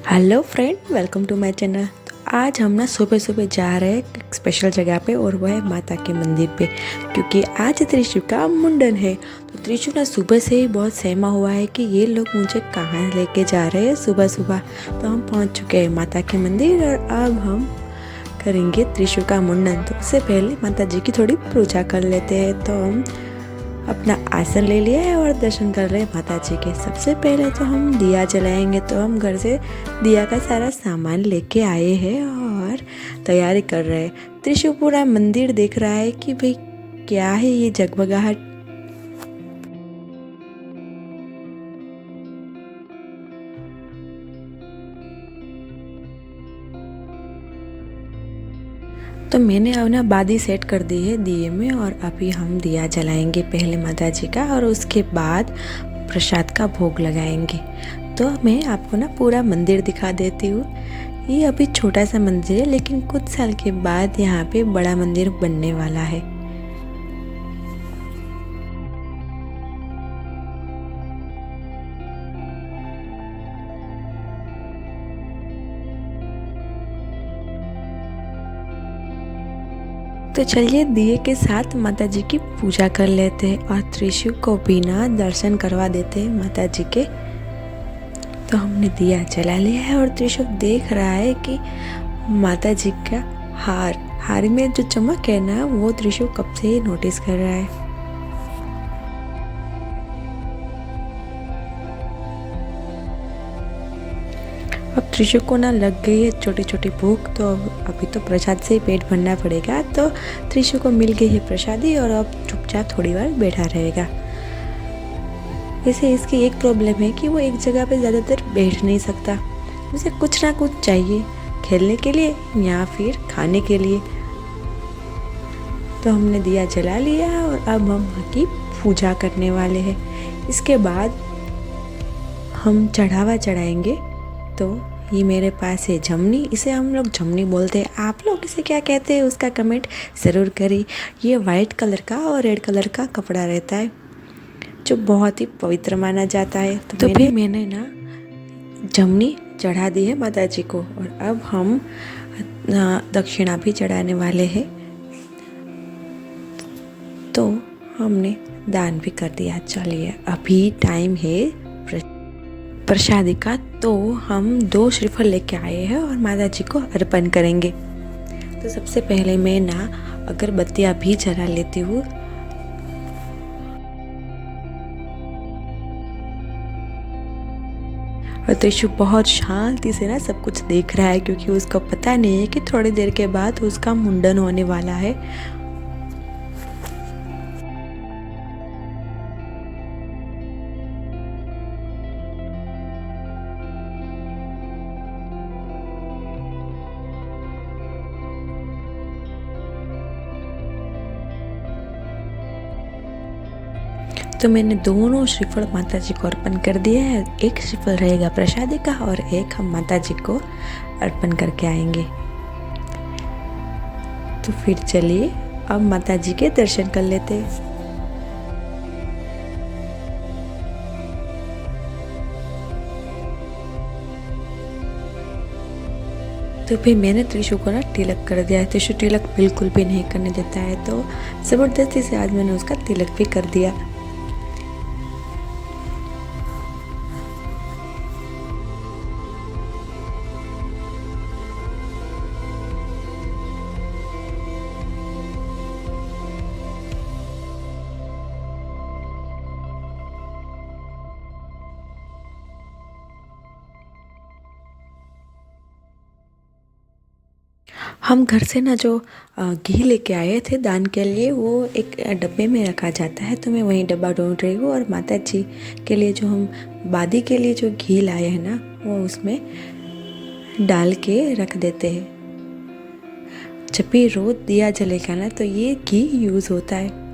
Hello friend, welcome to my channel. तो आज हम ना सुबह सुबह जा रहे हैं एक स्पेशल जगह पे और वह है माता के मंदिर पे, क्योंकि आज त्रिशु का मुंडन है। तो त्रिशु ना सुबह से ही बहुत सहमा हुआ है कि ये लोग मुझे कहाँ लेके जा रहे हैं सुबह सुबह। तो हम पहुँच चुके हैं माता के मंदिर और अब हम करेंगे त्रिशु का मुंडन। तो उससे पहले माता जी की थोड़ी पूजा कर लेते हैं। तो हम अपना आसन ले लिया है और दर्शन कर रहे हैं माता जी के। सबसे पहले तो हम दिया जलाएंगे। तो हम घर से दिया का सारा सामान लेके आए हैं और तैयारी कर रहे हैं। त्रिशु पूरा मंदिर देख रहा है कि भाई क्या है ये जगमगाहट। तो मैंने अब ना बादी सेट कर दी है दिए में और अभी हम दिया जलाएंगे पहले माता जी का और उसके बाद प्रसाद का भोग लगाएंगे। तो मैं आपको ना पूरा मंदिर दिखा देती हूँ। ये अभी छोटा सा मंदिर है, लेकिन कुछ साल के बाद यहाँ पे बड़ा मंदिर बनने वाला है। तो चलिए दिए के साथ माता जी की पूजा कर लेते हैं और त्रिशु को भी ना दर्शन करवा देते हैं माता जी के। तो हमने दिया जला लिया है और त्रिशु देख रहा है कि माता जी का हार में जो चमक है ना, वो त्रिशु कब से ही नोटिस कर रहा है। अब त्रिशु को ना लग गई है छोटी छोटी भूख। तो अभी तो प्रसाद से ही पेट भरना पड़ेगा। तो त्रिशु को मिल गई है प्रसादी और अब चुपचाप थोड़ी बार बैठा रहेगा। वैसे इसकी एक प्रॉब्लम है कि वो एक जगह पे ज़्यादा देर बैठ नहीं सकता। उसे कुछ ना कुछ चाहिए, खेलने के लिए या फिर खाने के लिए। तो हमने दिया जला लिया और अब हम माँ की पूजा करने वाले हैं। इसके बाद हम चढ़ावा चढ़ाएंगे। तो ये मेरे पास है जमनी, इसे हम लोग जमनी बोलते हैं। आप लोग इसे क्या कहते हैं उसका कमेंट ज़रूर करिए। ये वाइट कलर का और रेड कलर का कपड़ा रहता है जो बहुत ही पवित्र माना जाता है। तो फिर मैंने ना जमनी चढ़ा दी है माता जी को और अब हम दक्षिणा भी चढ़ाने वाले हैं। तो हमने दान भी कर दिया। चलिए अभी टाइम है प्रसादी का। तो हम 2 श्रीफल लेके आए हैं और माता जी को अर्पण करेंगे। तो सबसे पहले मैं ना अगरबत्तियाँ भी जला लेती हूँ। और त्रिशु बहुत शांति से ना सब कुछ देख रहा है, क्योंकि उसको पता नहीं है कि थोड़ी देर के बाद उसका मुंडन होने वाला है। तो मैंने दोनों श्रीफल माता जी को अर्पण कर दिया है। एक श्रीफल रहेगा प्रसादी का और एक हम माता जी को अर्पण करके आएंगे। तो फिर चलिए अब माता जी के दर्शन कर लेते हैं। तो फिर मैंने त्रिशु को ना तिलक कर दिया है। त्रिशु तिलक बिल्कुल भी नहीं करने देता है, तो ज़बरदस्ती से आज मैंने उसका तिलक भी कर दिया। हम घर से ना जो घी लेके आए थे दान के लिए, वो एक डब्बे में रखा जाता है। तो मैं वही डब्बा ढूंढ रही हूँ और माता जी के लिए जो हम बादी के लिए जो घी लाए हैं ना, वो उसमें डाल के रख देते हैं। जब भी रोज दिया जलेगा ना, तो ये घी यूज़ होता है।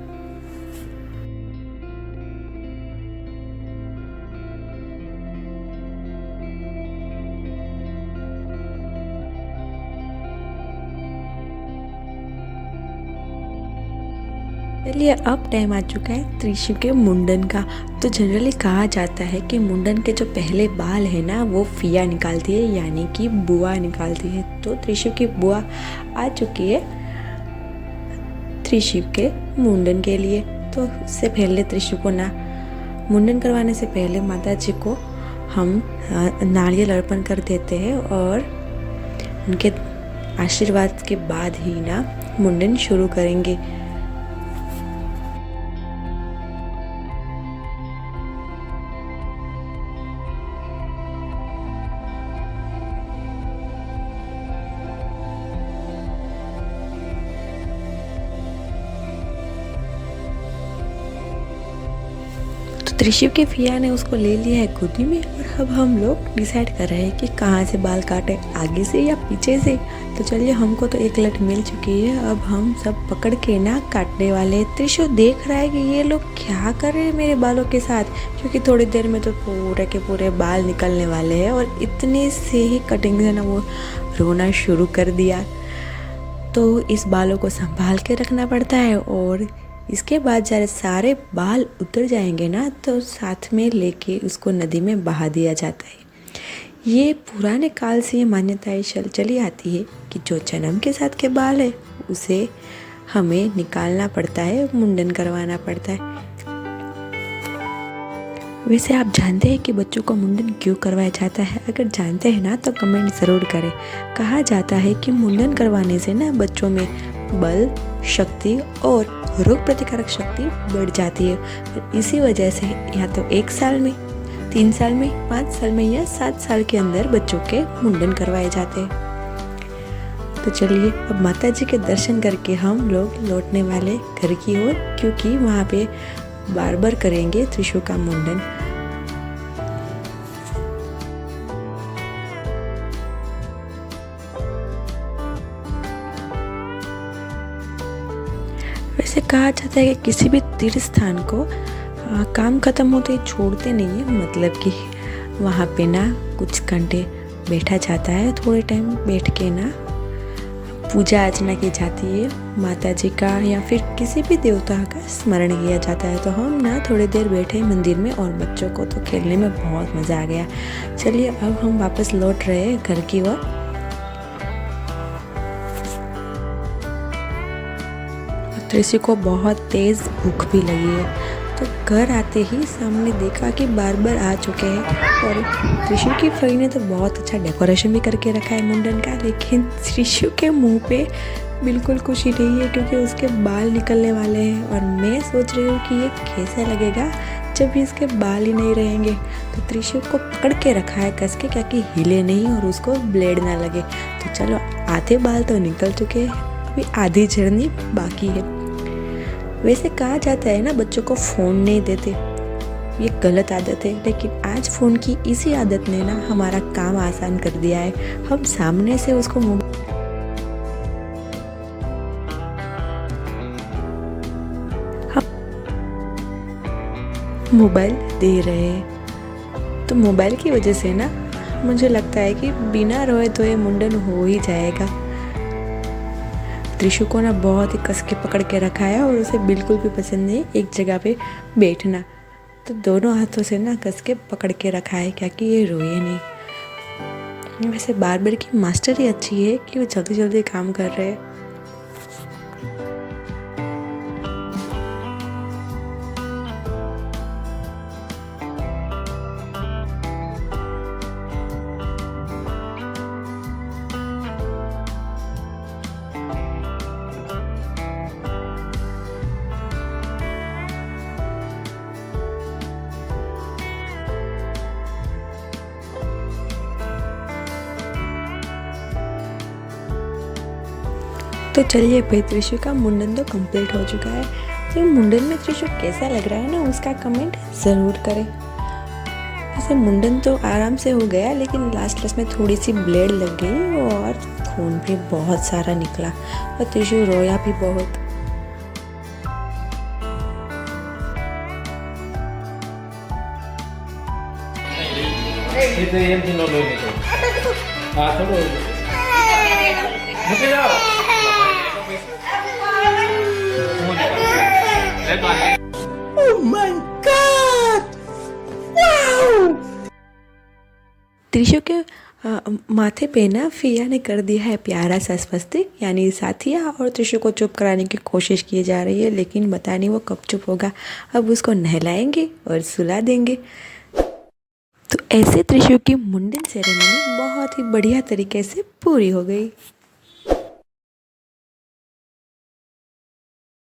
चलिए अब टाइम आ चुका है त्रिशु के मुंडन का। तो जनरली कहा जाता है कि मुंडन के जो पहले बाल है ना वो फिया निकालती है, यानी कि बुआ निकालती है। तो त्रिशु की बुआ आ चुकी है त्रिशु के मुंडन के लिए। तो उससे पहले त्रिशु को ना मुंडन करवाने से पहले माता जी को हम नारियल अर्पण कर देते हैं और उनके आशीर्वाद के बाद ही ना मुंडन शुरू करेंगे। त्रिशु के फिया ने उसको ले लिया है गोदी में और अब हम लोग डिसाइड कर रहे हैं कि कहाँ से बाल काटे, आगे से या पीछे से। तो चलिए हमको तो एक लट मिल चुकी है, अब हम सब पकड़ के ना काटने वाले। त्रिशु देख रहा है कि ये लोग क्या कर रहे हैं मेरे बालों के साथ, क्योंकि थोड़ी देर में तो पूरे के पूरे बाल निकलने वाले हैं। और इतने से ही कटिंग से ना वो रोना शुरू कर दिया। तो इस बालों को संभाल के रखना पड़ता है और इसके बाद जब सारे बाल उतर जाएंगे ना तो साथ में लेके उसको नदी में बहा दिया जाता है। ये पुराने काल से ये मान्यताएं चली आती है कि जो जन्म के साथ के बाल है उसे हमें निकालना पड़ता है, मुंडन करवाना पड़ता है। वैसे आप जानते हैं कि बच्चों को मुंडन क्यों करवाया जाता है? अगर जानते हैं ना तो कमेंट ज़रूर करें। कहा जाता है कि मुंडन करवाने से ना बच्चों में बल, शक्ति और रोग प्रतिकारक शक्ति बढ़ जाती है। और इसी वजह से या तो 1 साल में, 3 साल में, 5 साल में या 7 साल के अंदर बच्चों के मुंडन करवाए जाते हैं। तो चलिए अब माता जी के दर्शन करके हम लोग लौटने वाले घर की ओर, क्योंकि वहाँ पे बार करेंगे त्रिशु का मुंडन। वैसे कहा जाता है कि किसी भी तीर्थ स्थान को काम खत्म होते ही छोड़ते नहीं है, मतलब कि वहाँ पे ना कुछ घंटे बैठा जाता है, थोड़े टाइम बैठ के ना पूजा अर्चना की जाती है, माता जी का या फिर किसी भी देवता का स्मरण किया जाता है। तो हम ना थोड़ी देर बैठे मंदिर में और बच्चों को तो खेलने में बहुत मज़ा आ गया। चलिए अब हम वापस लौट रहे हैं घर की ओर। त्रिशु को बहुत तेज़ भूख भी लगी है, तो घर आते ही सामने देखा कि बार आ चुके हैं। और त्रिशु की फई ने तो बहुत अच्छा डेकोरेशन भी करके रखा है मुंडन का, लेकिन त्रिशु के मुंह पे बिल्कुल खुशी नहीं है क्योंकि उसके बाल निकलने वाले हैं। और मैं सोच रही हूँ कि ये कैसा लगेगा जब भी इसके बाल ही नहीं रहेंगे। तो त्रिशु को पकड़ के रखा है कस के, क्या कि हिले नहीं और उसको ब्लेड ना लगे। तो चलो आधे बाल तो निकल चुके हैं, अभी आधी जर्नी बाकी है। वैसे कहा जाता है ना बच्चों को फ़ोन नहीं देते, ये गलत आदत है, लेकिन आज फ़ोन की इसी आदत ने ना हमारा काम आसान कर दिया है। हम सामने से उसको मोबाइल दे रहे हैं। तो मोबाइल की वजह से ना मुझे लगता है कि बिना रोए तो ये मुंडन हो ही जाएगा। त्रिशु को ना बहुत ही कस के पकड़ के रखा है और उसे बिल्कुल भी पसंद नहीं एक जगह पे बैठना। तो दोनों हाथों से ना कस के पकड़ के रखा है, क्या कि ये रोए नहीं। वैसे बार्बर की मास्टर ही अच्छी है कि वो जल्दी जल्दी काम कर रहे हैं। तो चलिए भाई त्रिशु का मुंडन तो कंप्लीट हो चुका है। तो मुंडन में त्रिशु कैसा लग रहा है ना उसका कमेंट ज़रूर करें। वैसे मुंडन तो आराम से हो गया, लेकिन लास्ट में थोड़ी सी ब्लेड लग गई और खून भी बहुत सारा निकला और त्रिशु रोया भी बहुत। त्रिशु के माथे पे ना फिया ने कर दिया है प्यारा सा स्वस्तिक, यानी साथिया और त्रिशु को चुप कराने की कोशिश की जा रही है, लेकिन पता नहीं वो कब चुप होगा। अब उसको नहलाएंगे और सुला देंगे। तो ऐसे त्रिशु की मुंडन सेरेमनी बहुत ही बढ़िया तरीके से पूरी हो गई।